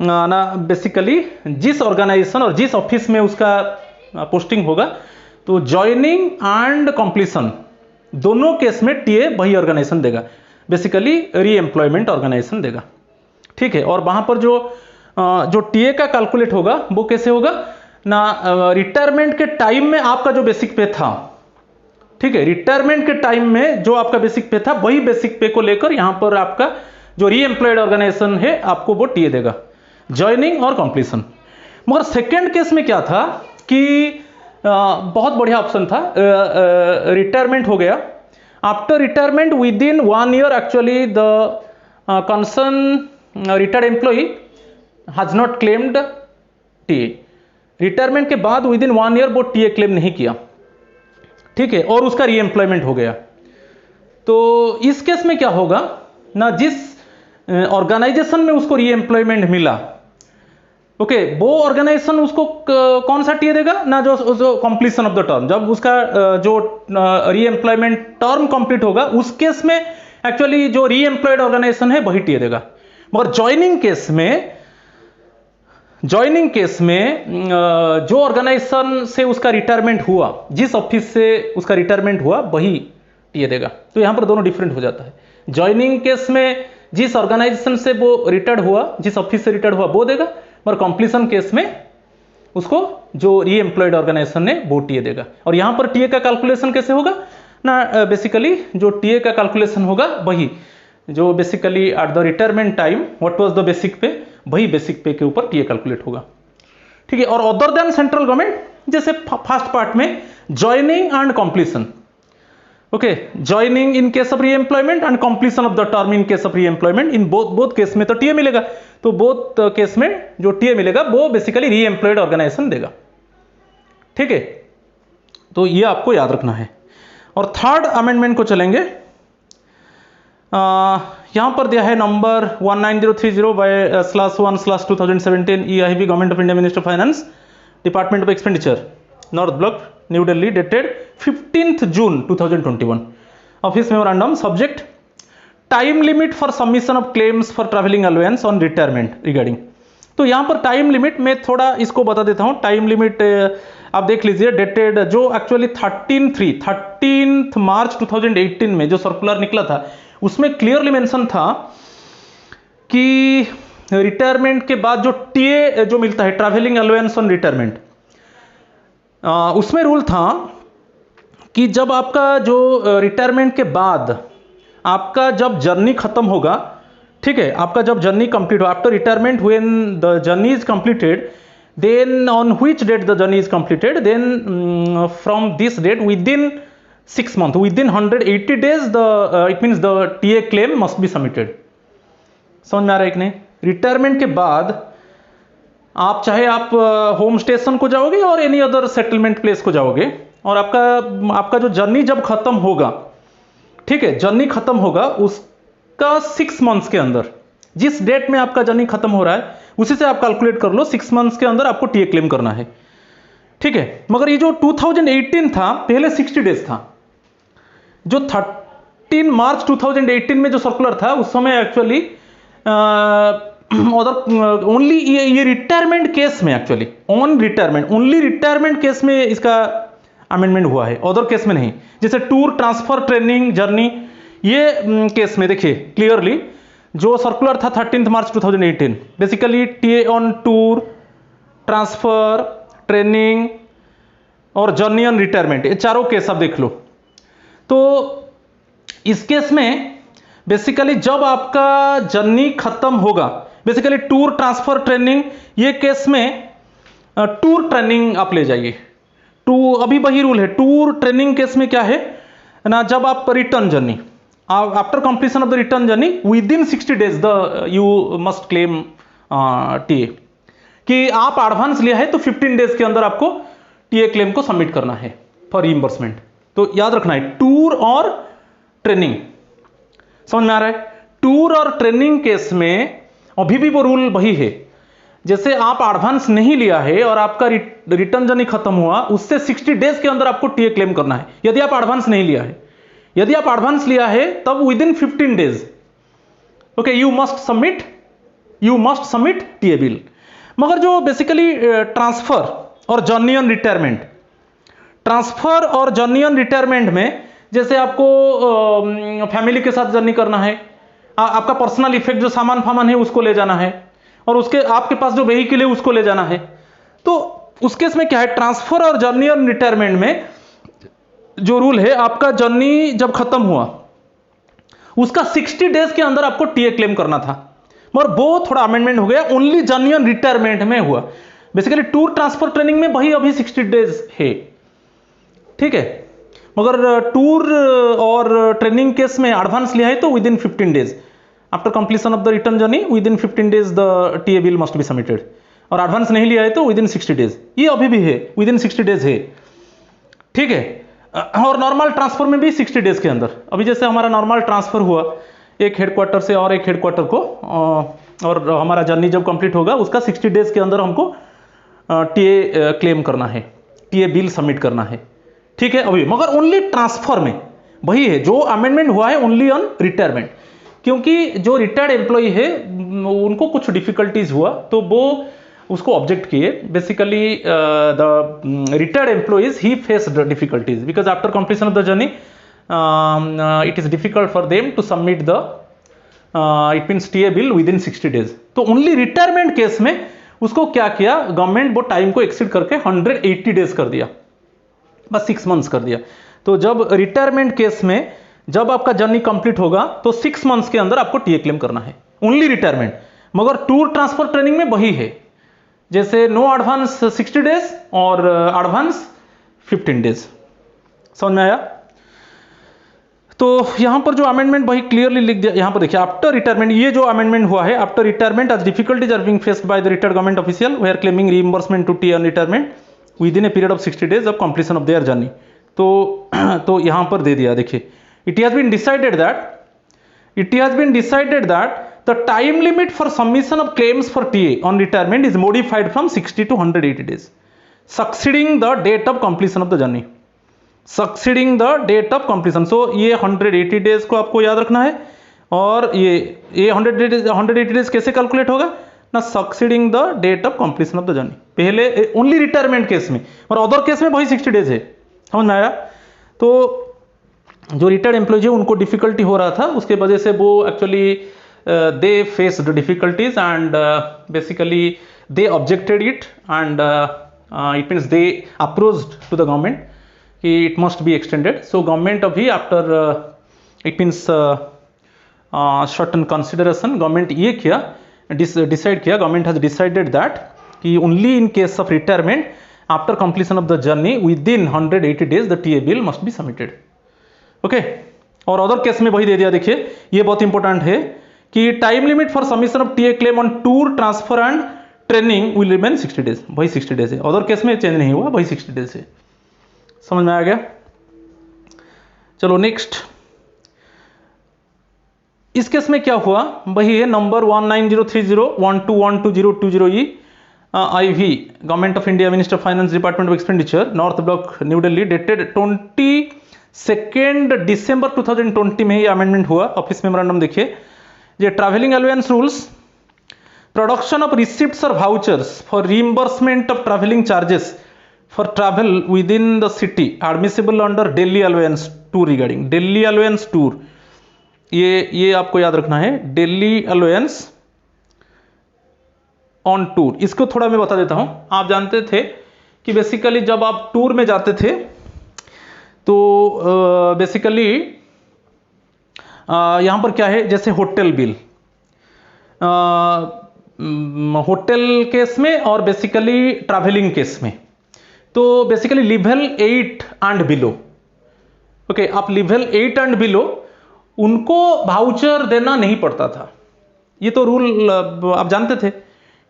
ना, बेसिकली जिस ऑर्गेनाइजेशन और जिस ऑफिस में उसका पोस्टिंग होगा, तो ज्वाइनिंग एंड कंप्लीशन दोनों केस में टीए वही ऑर्गेनाइजेशन देगा, बेसिकली रीएम्प्लॉयमेंट ऑर्गेनाइजेशन देगा। ठीक है, और वहां पर जो जो टीए का कैलकुलेट होगा वो कैसे होगा ना, रिटायरमेंट के टाइम में आपका जो बेसिक पे था, ठीक है, रिटायरमेंट के टाइम में जो आपका बेसिक पे था वही बेसिक पे को लेकर यहां पर आपका जो री एम्प्लॉयड ऑर्गेनाइजेशन है आपको वो टीए देगा, ज्वाइनिंग और कंप्लीशन। मगर सेकेंड केस में क्या था कि बहुत बढ़िया ऑप्शन था, रिटायरमेंट हो गया, after retirement within 1 year actually the concern retired employ has not claimed TA. Retirement के बाद विद इन 1 ईयर वो टीए क्लेम नहीं किया, ठीक है, और उसका री एम्प्लॉयमेंट हो गया। तो इस केस में क्या होगा ना, जिस ऑर्गेनाइजेशन में उसको री एम्प्लॉयमेंट मिला, ओके, वो ऑर्गेनाइजेशन उसको कौन सा टीए देगा ना, जो कंप्लीशन ऑफ द टर्म, जब उसका जो री एम्प्लॉयमेंट टर्म कंप्लीट होगा उस केस में एक्चुअली जो री एम्प्लॉयड ऑर्गेनाइजेशन है वही टीए देगा। मगर ज्वाइनिंग केस में जो ऑर्गेनाइजेशन से उसका रिटायरमेंट हुआ, जिस ऑफिस से उसका रिटायरमेंट हुआ वही टीए देगा। तो यहां पर दोनों डिफरेंट हो जाता है। ज्वाइनिंग केस में जिस ऑर्गेनाइजेशन से वो रिटायर्ड हुआ, जिस ऑफिस से रिटायर्ड हुआ वो देगा, और कंप्लीशन केस में उसको जो री एम्प्लॉयड ऑर्गेनाइजेशन ने वो टीए देगा। और यहां पर टीए का कैलकुलेशन कैसे होगा ना, बेसिकली जो टीए का कैलकुलेशन होगा वही जो basically at the retirement time what was the basic pay, वही बेसिक पे के ऊपर टीए कैलकुलेट होगा, ठीक है। और अदर देन सेंट्रल गवर्नमेंट, जैसे फर्स्ट पार्ट में joining and completion, okay, joining in case of री employment and completion of the term in case of री एम्प्लॉयमेंट, इन बोथ केस में तो टीए मिलेगा। तो बोथ केस में जो टीए मिलेगा वो बेसिकली री एम्प्लॉयड ऑर्गेनाइजेशन देगा, ठीक है। तो ये आपको याद रखना है। और थर्ड अमेंडमेंट को चलेंगे, यहां पर दिया है number 19030/1/2017 EIB government of India minister of finance department of expenditure north block new Delhi dated 15th June 2021 office memorandum subject time limit for submission of claims for travelling allowance on retirement regarding. तो यहां पर time limit में थोड़ा इसको बता देता हूं। Time limit आप देख लीजिए, डेटेड जो एक्चुअली 13 मार्च 2018 में जो सर्कुलर निकला था उसमें क्लियरली मेंशन था कि रिटायरमेंट के बाद जो टीए जो मिलता है, ट्रैवलिंग अलाउंस ऑन रिटायरमेंट, उसमें रूल था कि जब आपका जो रिटायरमेंट के बाद आपका जब जर्नी खत्म होगा, ठीक है, आपका जब जर्नी कंप्लीट हो, after retirement when the journey is completed, then on which date the journey is completed, then from this date within 6 months, within 180 days the it means the TA claim must be submitted। समझ में आ रहा है कि नहीं? Retirement के बाद आप चाहे आप होम स्टेशन को जाओगे और एनी अदर सेटलमेंट प्लेस को जाओगे, और आपका जो जर्नी जब खत्म होगा, ठीक है, जर्नी खत्म होगा उसका 6 मंथ्स के अंदर, जिस डेट में आपका जर्नी खत्म हो रहा है उसी से आप कैलकुलेट कर लो, 6 मंथ्स के अंदर आपको टीए क्लेम करना है, ठीक है। मगर ये जो 2018 था पहले 60 डेज था। जो 13 मार्च 2018 में जो सर्कुलर था उस समय एक्चुअली ओनली ये रिटायरमेंट केस में, actually on retirement, only retirement case में इसका अमेंडमेंट हुआ है, अदर केस में नहीं। जैसे टूर, ट्रांसफर, ट्रेनिंग, जर्नी, ये केस में देखिए क्लियरली जो सर्कुलर था 13 मार्च 2018, basically TA on tour, transfer, training और जर्नी ऑन रिटायरमेंट, ये चारों केस आप देख लो। तो इस केस में बेसिकली जब आपका जर्नी खत्म होगा, बेसिकली टूर, ट्रांसफर, ट्रेनिंग, ये केस में टूर ट्रेनिंग आप ले जाइए। अभी वही रूल है, टूर ट्रेनिंग केस में क्या है ना, जब आप return journey, after completion of the return journey with in 60 days the you must claim TA, कि आप एडवांस लिया है तो 15 डेज के अंदर आपको टीए क्लेम को सबमिट करना है फॉर रीइंबर्समेंट। तो याद रखना है टूर और ट्रेनिंग, समझ में आ रहा है? टूर और ट्रेनिंग केस में अभी भी वो रूल वही है, जैसे आप एडवांस नहीं लिया है और आपका रिटर्न जर्नी खत्म हुआ, उससे 60 डेज के अंदर आपको टीए क्लेम करना है। यदि आप एडवांस नहीं लिया है, यदि आप एडवांस लिया है तब with in 15 days okay you must submit TA bill. मगर जो बेसिकली ट्रांसफर और जर्नी ऑन रिटायरमेंट, ट्रांसफर और जर्नी ऑन रिटायरमेंट में जैसे आपको फैमिली के साथ जर्नी करना है, आपका पर्सनल इफेक्ट जो सामान फामान है उसको ले जाना है, और उसके आपके पास जो व्हीकल है उसको ले जाना है। तो उस केस में क्या है, ट्रांसफर और जर्नी और रिटायरमेंट में जो रूल है, आपका जर्नी जब खत्म हुआ उसका 60 डेज के अंदर आपको टीए क्लेम करना था, मगर वो थोड़ा अमेंडमेंट हो गया, ओनली जर्नी और रिटायरमेंट में हुआ। बेसिकली टूर ट्रांसफर ट्रेनिंग में वही अभी 60 डेज है, ठीक है, मगर टूर और ट्रेनिंग केस में एडवांस लिया है तो with in 15 days after completion of the return journey, with in 15 days the TA bill must be submitted. और एडवांस नहीं लिया है तो विद इन 60 डेज, ये अभी भी है, विद इन 60 डेज है, ठीक है। और नॉर्मल ट्रांसफर में भी 60 डेज के अंदर, अभी जैसे हमारा नॉर्मल ट्रांसफर हुआ एक हेडक्वार्टर से और एक हेडक्वार्टर को, और हमारा जर्नी जब कंप्लीट होगा उसका 60 डेज के अंदर हमको टीए क्लेम करना है, टीए बिल सबमिट करना है, ठीक है। अभी मगर ओनली ट्रांसफर में वही है, जो अमेंडमेंट हुआ है ओनली ऑन रिटायरमेंट, क्योंकि जो रिटायर्ड एम्प्लॉय है उनको कुछ डिफिकल्टीज हुआ तो वो उसको ऑब्जेक्ट किए। Basically the retired employees he faced difficulties because after completion of the journey it is difficult for them to submit the it means TA bill within 60 days. तो only retirement case में उसको क्या किया, government वो time को exceed करके 180 days कर दिया, बस 6 मंथ्स कर दिया। तो जब रिटायरमेंट केस में जब आपका जर्नी कंप्लीट होगा तो 6 मंथ्स के अंदर आपको टीए क्लेम करना है, ओनली रिटायरमेंट। मगर टूर ट्रांसफर ट्रेनिंग में वही है, जैसे नो एडवांस 60 डेज और एडवांस 15 डेज। समझ में आया? तो यहां पर जो अमेंडमेंट वही क्लियरली लिख दिया, यहां पर देखिए आफ्टर रिटायरमेंट, ये जो अमेंडमेंट हुआ है after retirement as difficulties are being faced by the retired government official they are claiming reimbursement to T on retirement within a period of 60 days of completion of their journey. तो यहां पर दे दिया, देखिए it has been decided that the time limit for submission of claims for TA on retirement is modified from 60 to 180 days succeeding the date of completion of the journey, succeeding the date of completion। so ये 180 days को आपको याद रखना है, और ये 180 days कैसे calculate होगा ना, succeeding the date of completion of the journey, पहले ओनली रिटायरमेंट केस में, और अदर केस में वही 60 डेज है। समझ में आया? तो जो रिटायर्ड एम्प्लॉय है उनको डिफिकल्टी हो रहा था, उसके वजह से वो actually they faced difficulties and basically they objected it and it means they approached to the government कि it must be extended। so government अभी after it means certain consideration government ये किया, decide किया, government has decided that कि only in case of retirement after completion of the journey within 180 days the TA bill must be submitted। okay, और other case में वही दे दिया। देखिए ये बहुत इंपॉर्टेंट है कि time limit for submission of TA claim on tour transfer and training will remain 60 days, वही 60 डेज है, अदर केस में चेंज नहीं हुआ, वही 60 डेज है। समझ में आ गया? चलो नेक्स्ट, इस केस में क्या हुआ, वही है number 190301212020 IV government of India minister finance department of expenditure north block new Delhi dated 22 December 2020 में ये अमेंडमेंट हुआ। ऑफिस मेमोरेंडम देखिए, ये travelling allowance rules, production of receipts और vouchers for reimbursement of travelling charges for travel within the city admissible under Delhi allowance tour regarding Delhi allowance tour, ये आपको याद रखना है, दिल्ली अलाउंस ऑन टूर। इसको थोड़ा मैं बता देता हूं। आप जानते थे कि बेसिकली जब आप टूर में जाते थे तो बेसिकली यहां पर क्या है, जैसे होटल बिल, होटल केस में और बेसिकली ट्रैवलिंग केस में, तो basically level 8 and below, okay, आप लेवल 8 एंड बिलो उनको वाउचर देना नहीं पड़ता था। ये तो रूल आप जानते थे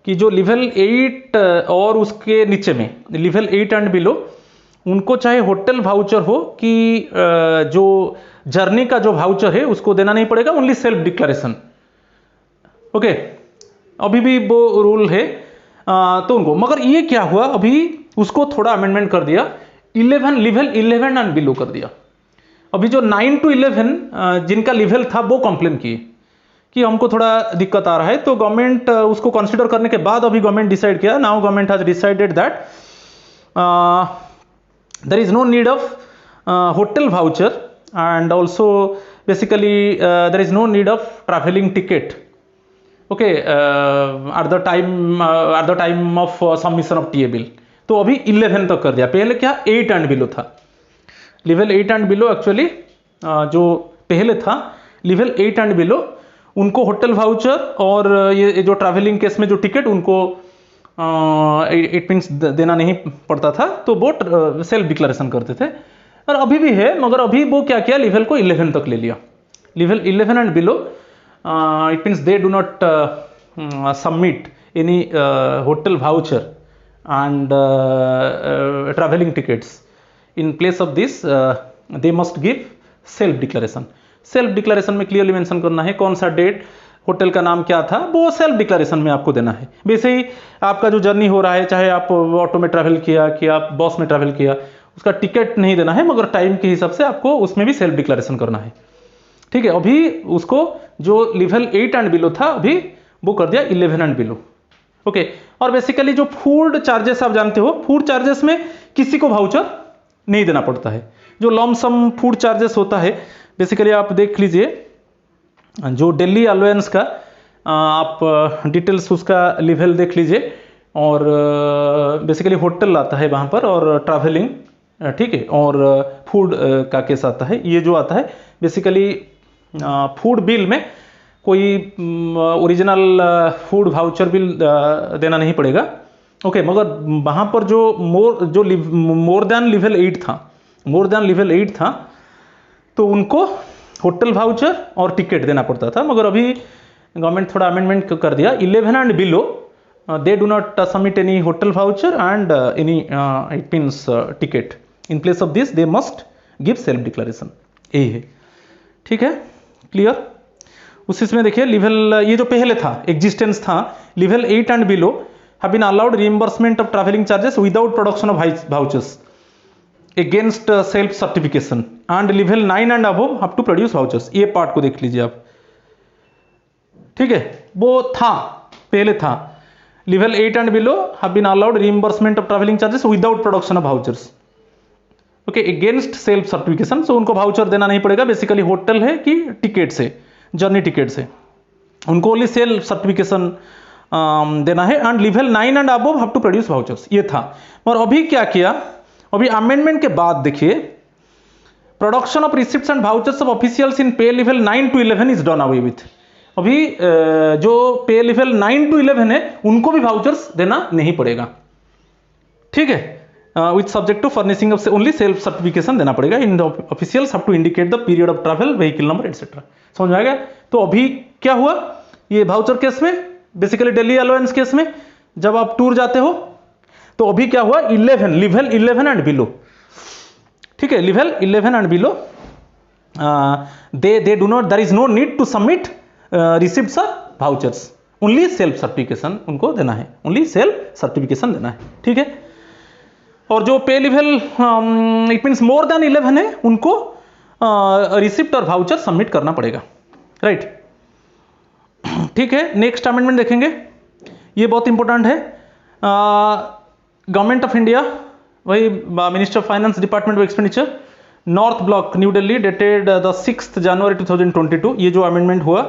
कि जो लेवल 8 और उसके नीचे में लेवल 8 एंड बिलो उनको चाहे होटल वाउचर हो कि जो जर्नी का जो वाउचर है उसको देना नहीं पड़ेगा, ओनली सेल्फ डिक्लेरेशन। ओके, अभी भी वो रूल है तो उनको, मगर ये क्या हुआ, अभी उसको थोड़ा अमेंडमेंट कर दिया, 11 लेवल 11 एंड बिलो कर दिया। अभी जो 9 to 11 जिनका लेवल था वो कंप्लेन किए कि हमको थोड़ा दिक्कत आ रहा है, तो गवर्नमेंट उसको कंसीडर करने के बाद अभी गवर्नमेंट डिसाइड किया, now government has decided that there is no need of hotel voucher and also basically there is no need of traveling ticket okay eight the time of submission of TA bill. तो अभी 11 तक कर दिया, पहले क्या 8 and below था, level 8 and below actually जो पहले था लेवल 8 एंड बिलो, उनको होटल वाउचर और ये जो ट्रैवलिंग केस में जो टिकट उनको इट मीन्स देना नहीं पड़ता था, तो वो सेल्फ डिक्लेरेशन करते थे। और अभी भी है, मगर अभी वो क्या किया, लेवल को 11 तक ले लिया। Level 11 and below it means they do not submit any hotel voucher and travelling tickets. In place of this they must give self declaration. Self declaration में क्लियरली मेंशन करना है कौन सा डेट, होटल का नाम क्या था, वो सेल्फ डिक्लेरेशन में आपको देना है। वैसे ही आपका जो जर्नी हो रहा है, चाहे आप ऑटो में ट्रैवल किया कि आप बस में ट्रैवल किया, उसका टिकट नहीं देना है, मगर टाइम के हिसाब से आपको उसमें भी सेल्फ डिक्लेरेशन करना है। ठीक है, अभी उसको जो लेवल 8 एंड बिलो था अभी वो कर दिया 11 एंड बिलो। ओके, और बेसिकली जो फूड चार्जेस आप जानते हो, फूड चार्जेस में किसी को वाउचर नहीं देना पड़ता है। जो लॉमसम फूड चार्जेस होता है, बेसिकली आप देख लीजिए, जो दिल्ली अलाउंस का आप डिटेल्स उसका लेवल देख लीजिए, और बेसिकली होटल आता है वहाँ पर, और ट्रैवलिंग, ठीक है, और फूड का केस आता है। ये जो आता है बेसिकली फूड बिल में कोई ओरिजिनल फूड वाउचर बिल देना नहीं पड़ेगा। ओके, मगर वहाँ पर जो मोर देन लेवल 8 था, मोर देन लेवल 8 था, तो उनको होटल वाउचर और टिकट देना पड़ता था। मगर अभी गवर्नमेंट थोड़ा अमेंडमेंट कर दिया, 11 and below they do not submit any hotel voucher and any it means ticket. In place of this they must give self declaration. यही है, ठीक है, क्लियर। उस इसमें देखिए लेवल, ये जो पहले था एग्जिस्टेंस था, level 8 and below have been allowed reimbursement of travelling charges without production of vouchers against self certification, and level 9 and above have to produce vouchers. ये पार्ट को देख लीजिए आप, ठीक है, वो था पहले था, level 8 and below have been allowed reimbursement of travelling charges without production of vouchers, okay, against self certification. So उनको वाउचर देना नहीं पड़ेगा, बेसिकली होटल है कि टिकट से, जर्नी टिकट से, उनको ओनली सेल्फ सर्टिफिकेशन देना है, and level 9 and above have to produce vouchers. ये था। और अभी क्या किया, अभी अमेंडमेंट के बाद देखिए, production of receipts and vouchers of officials in pay level 9 to 11 is done away with. अभी जो पे लेवल 9 to 11 है उनको भी वाउचर्स देना नहीं पड़ेगा, ठीक है, with subject to furnishing of only self certification देना पड़ेगा। In the officials have to indicate the period of travel, vehicle number etcetera. समझ में आ गया। तो अभी क्या हुआ, ये वाउचर केस में, बेसिकली दिल्ली अलाउंस केस में जब आप टूर जाते हो, तो अभी क्या हुआ, 11 लेवल 11 एंड बिलो, ठीक है, level 11 and below they do not, there is no need to submit receipts और वाउचर्स, ओनली सेल्फ सर्टिफिकेशन उनको देना है, ओनली सेल्फ सर्टिफिकेशन देना है, ठीक है। और जो pay level it means more than 11 है, उनको रिसिप्ट और वाउचर सबमिट करना पड़ेगा, राइट, ठीक है। नेक्स्ट अमेंडमेंट देखेंगे, ये बहुत इंपॉर्टेंट है। गवर्नमेंट ऑफ इंडिया, वही minister of finance, department of expenditure, north block, new Delhi, dated the 6 जनवरी 2022। ये जो अमेंडमेंट हुआ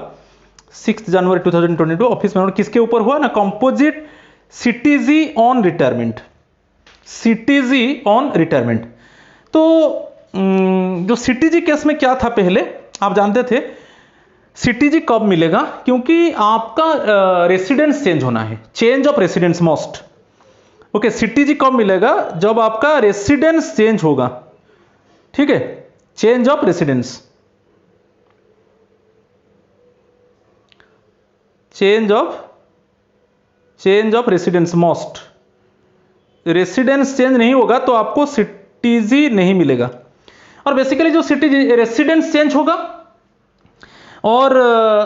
6 जनवरी 2022, ऑफिस में किसके ऊपर हुआ ना, composite CTG on retirement, CTG on retirement. तो जो सीटीजी केस में क्या था, पहले आप जानते थे सीटीजी कब मिलेगा, क्योंकि आपका रेसिडेंस चेंज होना है, change of residence must, okay. CTG कब मिलेगा, जब आपका रेसिडेंस चेंज होगा, ठीक है, change of residence, change of residence must. Residence change नहीं होगा तो आपको सीटीजी नहीं मिलेगा। और बेसिकली जो सीटीजी रेसिडेंस चेंज होगा, और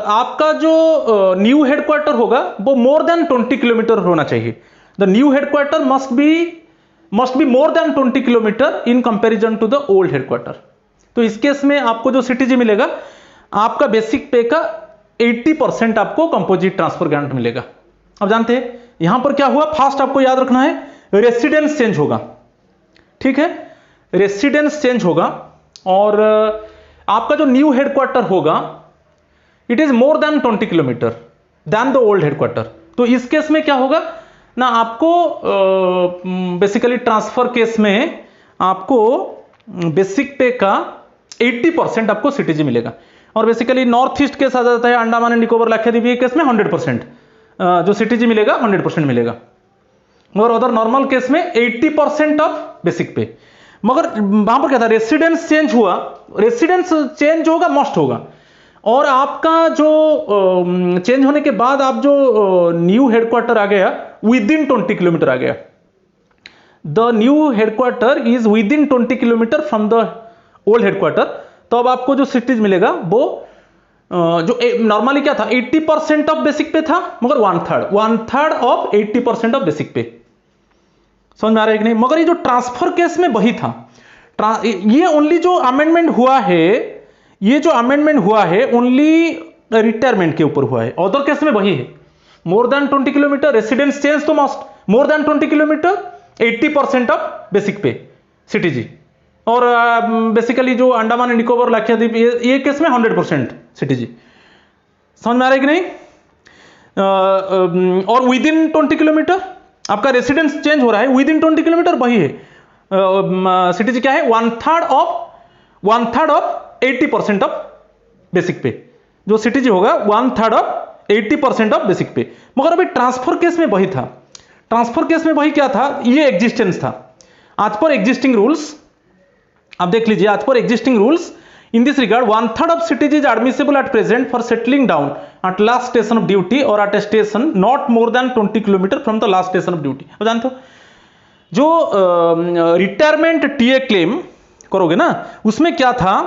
आपका जो न्यू हेडक्वार्टर होगा वो मोर देन 20 किलोमीटर होना चाहिए। The new headquarter must be more than 20 kilometre in comparison to the old headquarter. तो इस केस में आपको जो सीटीजी मिलेगा, आपका बेसिक पे का 80% आपको कंपोजिट ट्रांसफर ग्रांट मिलेगा। अब जानते हैं यहां पर क्या हुआ, फास्ट आपको याद रखना है, रेसिडेंस चेंज होगा, ठीक है, रेसिडेंस चेंज होगा, और आपका जो न्यू हेडक्वार्टर होगा it is more than 20 kilometre, than the old headquarter. तो इस केस में क्या होगा ना, आपको बेसिकली ट्रांसफर केस में आपको बेसिक पे का 80% आपको सीटीजी मिलेगा। और बेसिकली नॉर्थ ईस्ट केस आ जाता है, अंडमान एंड निकोबार लक्षद्वीप, ये केस में 100% जो सीटीजी मिलेगा 100% मिलेगा। मगर अदर नॉर्मल केस में 80% ऑफ बेसिक पे। मगर वहां पर क्या था, रेसिडेंस चेंज हुआ, रेसिडेंस चेंज होगा मस्ट होगा, और आपका जो चेंज होने के बाद आप जो न्यू हेडक्वार्टर आ गया विद इन 20 किलोमीटर आ गया, the new headquarter is within 20 kilometre from the old headquarter, तो अब आपको जो सीटीज मिलेगा वो जो नॉर्मली क्या था 80% ऑफ बेसिक पे था, मगर one third of 80% of basic पे। समझ में आ रहा है कि नहीं? मगर ये जो ट्रांसफर केस में वही था, ये ओनली जो अमेंडमेंट हुआ है, ये जो अमेंडमेंट हुआ है ओनली रिटायरमेंट के ऊपर हुआ है, अदर केस में वही है। More than 20 kilometre residence change तो must, more than 20 kilometre 80% of basic pay CTG. और बेसिकली जो अंडमान एंड निकोबार लक्षद्वीप ये केस में 100% सीटीजी। समझ में आ रहा है कि नहीं? और विद इन 20 किलोमीटर आपका रेसिडेंस चेंज हो रहा है, विद इन 20 किलोमीटर वही है, सीटीजी क्या है, one third of 80% of basic pay. जो सीटीजी होगा one third of 80% of basic पे। मगर अभी ट्रांसफर केस में वही था, ट्रांसफर केस में वही क्या था, ये एग्जिस्टेंस था। आज पर एग्जिस्टिंग रूल्स आप देख लीजिए, आज पर existing rules in this regard one third of CTG is admissible at present for settling down at last station of duty और at a station not more than 20 kilometre from the last station of duty. आप जानते हो जो retirement TA claim करोगे ना, उसमें क्या था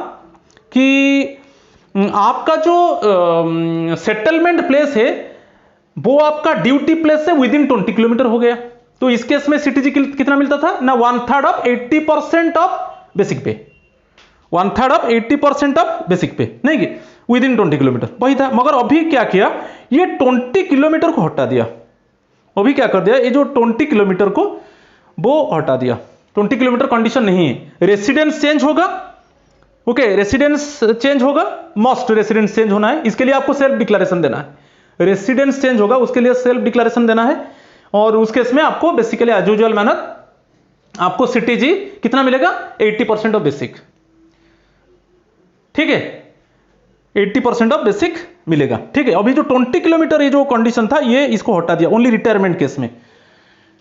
कि आपका जो सेटलमेंट प्लेस है वो आपका ड्यूटी प्लेस से विद इन 20 किलोमीटर हो गया। तो इस केस में सीटीजी कितना मिलता था ना, one third of 80% of basic pay, one third of 80% of basic pay, नहीं कि विद इन 20 किलोमीटर वही था। मगर अभी क्या किया, ये 20 किलोमीटर को हटा दिया। अभी क्या कर दिया, ये जो 20 किलोमीटर को वो हटा दिया। 20 किलोमीटर कंडीशन नहीं है, रेसिडेंस चेंज होगा, ओके रेसिडेंस चेंज होगा, मस्ट रेसिडेंस चेंज होना है, इसके लिए आपको सेल्फ डिक्लेरेशन देना है। रेसिडेंस चेंज होगा उसके लिए सेल्फ डिक्लेरेशन देना है, और उस केस में आपको बेसिकली एज यूजुअल मैनर आपको सीटीजी कितना मिलेगा, 80% ऑफ बेसिक। ठीक है, 80% ऑफ बेसिक मिलेगा। ठीक है, अभी जो 20 किलोमीटर ये जो कंडीशन था ये इसको हटा दिया ओनली रिटायरमेंट केस में।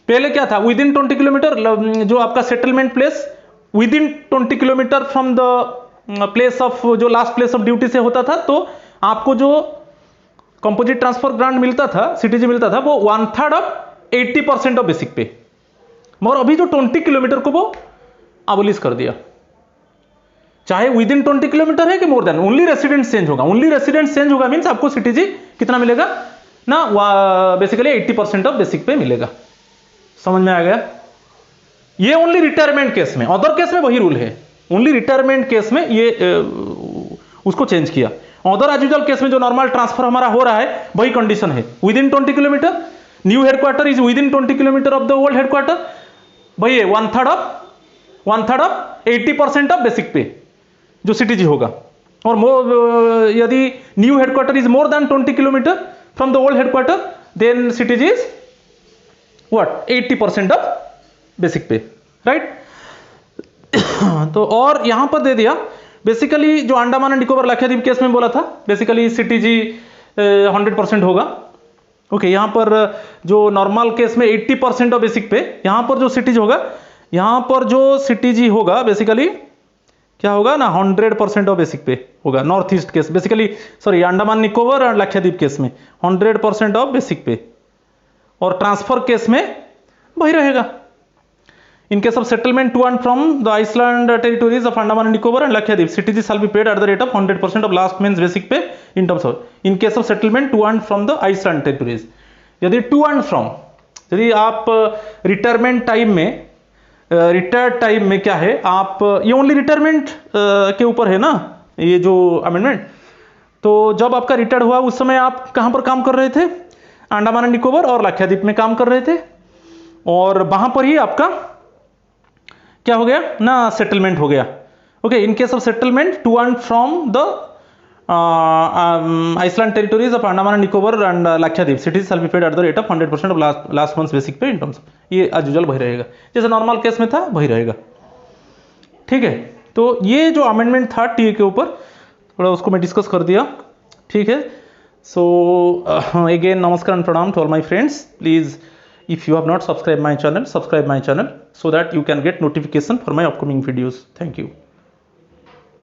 पहले क्या था, विद इन 20 किलोमीटर जो आपका settlement place with in 20 kilometre from the place of जो लास्ट प्लेस ऑफ ड्यूटी से होता था, तो आपको जो कंपोजिट ट्रांसफर ग्रांट मिलता था, सीटीजी मिलता था, वो one third of 80% of basic पे। मगर अभी जो 20 किलोमीटर को वो अबोलिश कर दिया, चाहे विद इन 20 किलोमीटर है कि more than, only residence change होगा। ओनली रेसिडेंस चेंज होगा मींस आपको सीटीजी कितना मिलेगा ना, बेसिकली 80% ऑफ बेसिक पे मिलेगा। समझ में आ गया? ये ओनली रिटायरमेंट केस में, अदर केस में वही रूल है, ओनली रिटायरमेंट केस में ये उसको चेंज किया। अदर एज यूजुअल केस में जो नॉर्मल ट्रांसफर हमारा हो रहा है वही कंडीशन है, within 20 kilometre, new headquarter is within 20 kilometre of the old headquarter, वही है one third of 80% of basic pay जो सीटीजी होगा। और यदि new headquarter is more than 20 kilometre from the old headquarter, then CTG is what 80% of basic pay, right. तो और यहां पर दे दिया बेसिकली जो अंडमान एंड निकोबार लक्षद्वीप केस में बोला था, बेसिकली सीटीजी 100% होगा। ओके, यहां पर जो नॉर्मल केस में 80% ऑफ बेसिक पे, यहां पर जो सीटीजी होगा, यहां पर जो सीटीजी होगा बेसिकली क्या होगा ना, 100% ऑफ बेसिक पे होगा। North east case basically, sorry Andaman Nicobar और लक्षद्वीप केस में 100% ऑफ बेसिक पे, और ट्रांसफर केस में वही रहेगा। In case of settlement to and from the Iceland territories of Andaman and Nicobar and Lakshadweep, CTG shall be paid at the rate of 100% of last man's basic pay in terms of. In case of settlement to and from the Iceland territories, यदि to and from, यदि आप retirement time में, retired time में क्या है, आप ये only retirement के ऊपर है ना ये जो अमेंडमेंट, तो जब आपका रिटायर्ड हुआ उस समय आप कहाँ पर काम कर रहे थे, अंडमान एंड निकोबार और लक्षद्वीप में काम कर रहे थे, और वहां पर ही आपका क्या हो गया ना, सेटलमेंट हो गया। Okay, in case of settlement to and from the Iceland territories of Andaman and Nicobar and Lakshadweep cities shall be paid at the rate of 100% of last month's basic pay in terms of, ये as usual वही रहेगा जैसे normal case में था वही रहेगा। ठीक है, तो ये जो अमेंडमेंट था टीए के ऊपर थोड़ा उसको मैं डिस्कस कर दिया। ठीक है, सो अगेन नमस्कार एंड प्रणाम to all my friends. Please if you have not subscribed my channel, subscribe my channel so that you can get notification for my upcoming videos. Thank you.